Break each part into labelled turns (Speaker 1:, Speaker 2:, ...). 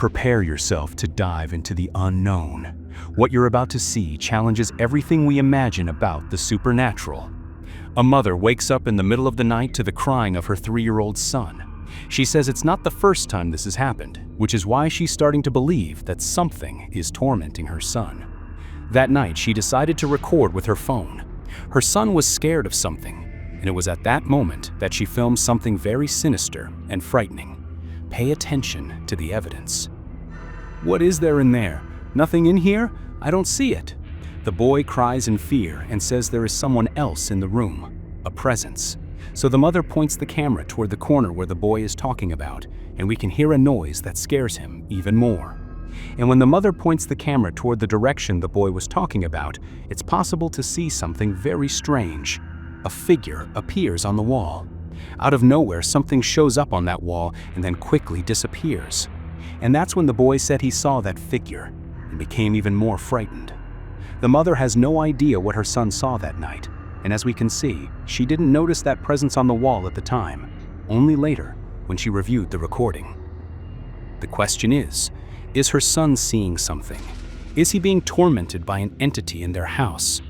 Speaker 1: Prepare yourself to dive into the unknown. What you're about to see challenges everything we imagine about the supernatural. A mother wakes up in the middle of the night to the crying of her 3-year-old son. She says it's not the first time this has happened, which is why she's starting to believe that something is tormenting her son. That night, she decided to record with her phone. Her son was scared of something, and it was at that moment that she filmed something very sinister and frightening. Pay attention to the evidence. What is there in there? Nothing in here? I don't see it. The boy cries in fear and says there is someone else in the room, a presence. So the mother points the camera toward the corner where the boy is talking about, and we can hear a noise that scares him even more. And when the mother points the camera toward the direction the boy was talking about, it's possible to see something very strange. A figure appears on the wall. Out of nowhere, something shows up on that wall and then quickly disappears. And that's when the boy said he saw that figure and became even more frightened. The mother has no idea what her son saw that night, and as we can see, she didn't notice that presence on the wall at the time, only later when she reviewed the recording. The question is her son seeing something? Is he being tormented by an entity in their house?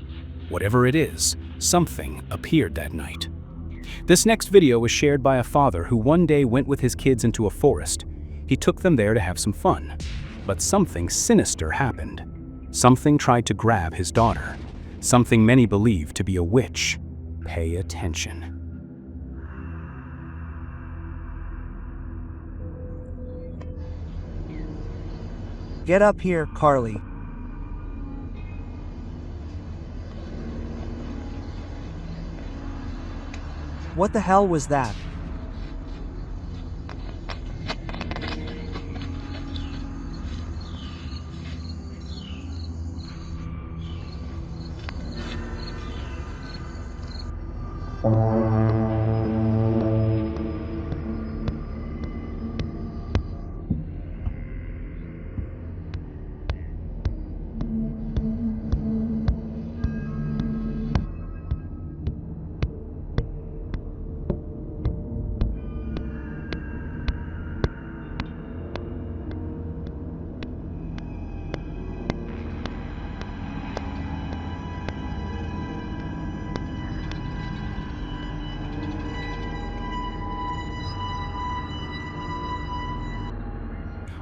Speaker 1: Whatever it is, something appeared that night. This next video was shared by a father who one day went with his kids into a forest. He took them there to have some fun, but something sinister happened. Something tried to grab his daughter, something many believe to be a witch. Pay attention.
Speaker 2: Get up here, Carly. What the hell was that?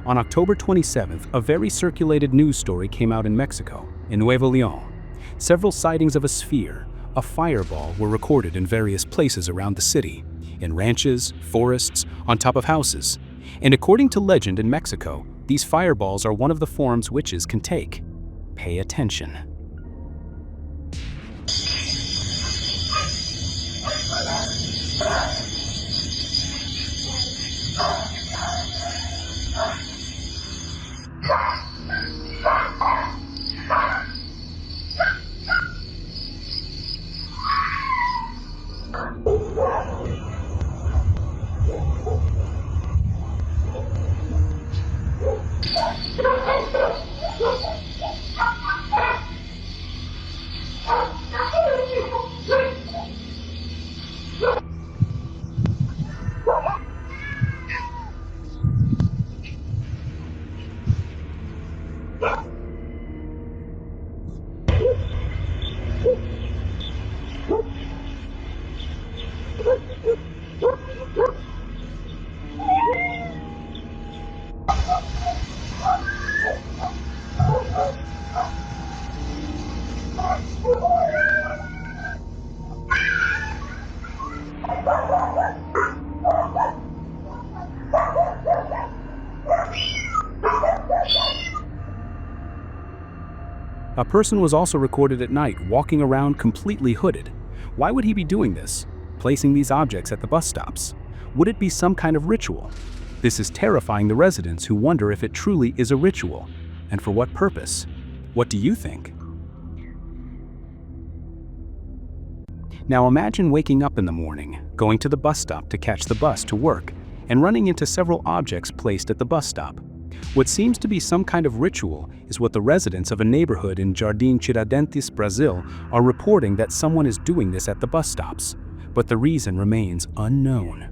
Speaker 1: On October 27th, a very circulated news story came out in Mexico, in Nuevo León. Several sightings of a sphere, a fireball, were recorded in various places around the city, in ranches, forests, on top of houses. And according to legend in Mexico, these fireballs are one of the forms witches can take. Pay attention. A person was also recorded at night walking around completely hooded. Why would he be doing this? Placing these objects at the bus stops? Would it be some kind of ritual? This is terrifying the residents who wonder if it truly is a ritual, and for what purpose. What do you think? Now imagine waking up in the morning, going to the bus stop to catch the bus to work, and running into several objects placed at the bus stop. What seems to be some kind of ritual is what the residents of a neighborhood in Jardim Tiradentes, Brazil, are reporting that someone is doing this at the bus stops, but the reason remains unknown.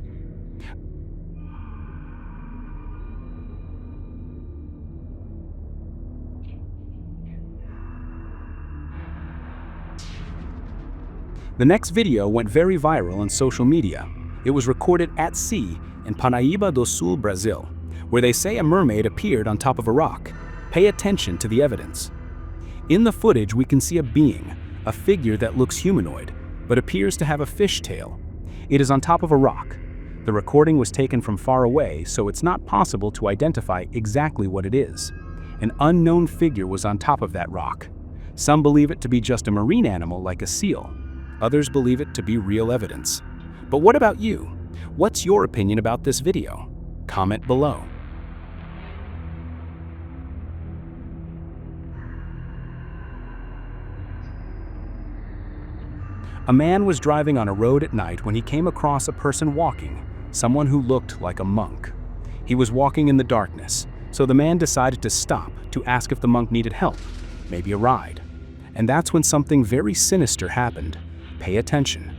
Speaker 1: The next video went very viral on social media. It was recorded at sea in Paraíba do Sul, Brazil, where they say a mermaid appeared on top of a rock. Pay attention to the evidence. In the footage, we can see a being, a figure that looks humanoid, but appears to have a fish tail. It is on top of a rock. The recording was taken from far away, so it's not possible to identify exactly what it is. An unknown figure was on top of that rock. Some believe it to be just a marine animal like a seal. Others believe it to be real evidence. But what about you? What's your opinion about this video? Comment below. A man was driving on a road at night when he came across a person walking, someone who looked like a monk. He was walking in the darkness, so the man decided to stop to ask if the monk needed help, maybe a ride. And that's when something very sinister happened. Pay attention.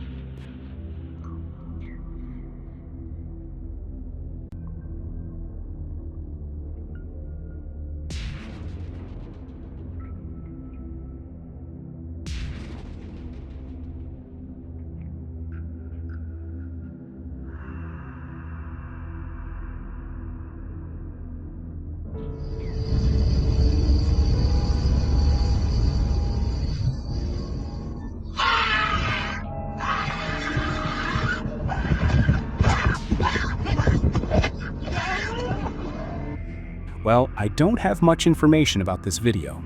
Speaker 1: Well, I don't have much information about this video.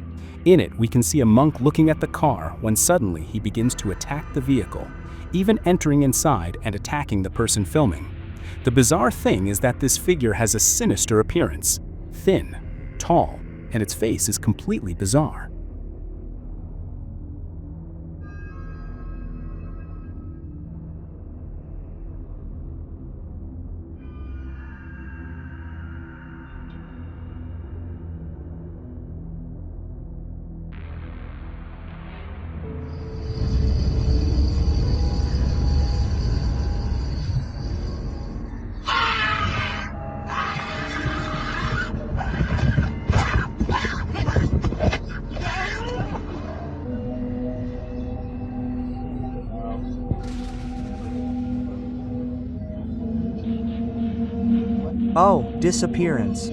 Speaker 1: In it, we can see a monk looking at the car when suddenly he begins to attack the vehicle, even entering inside and attacking the person filming. The bizarre thing is that this figure has a sinister appearance, thin, tall, and its face is completely bizarre.
Speaker 2: Oh, disappearance.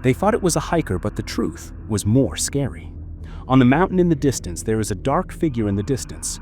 Speaker 1: They thought it was a hiker, but the truth was more scary. On the mountain in the distance, there is a dark figure in the distance.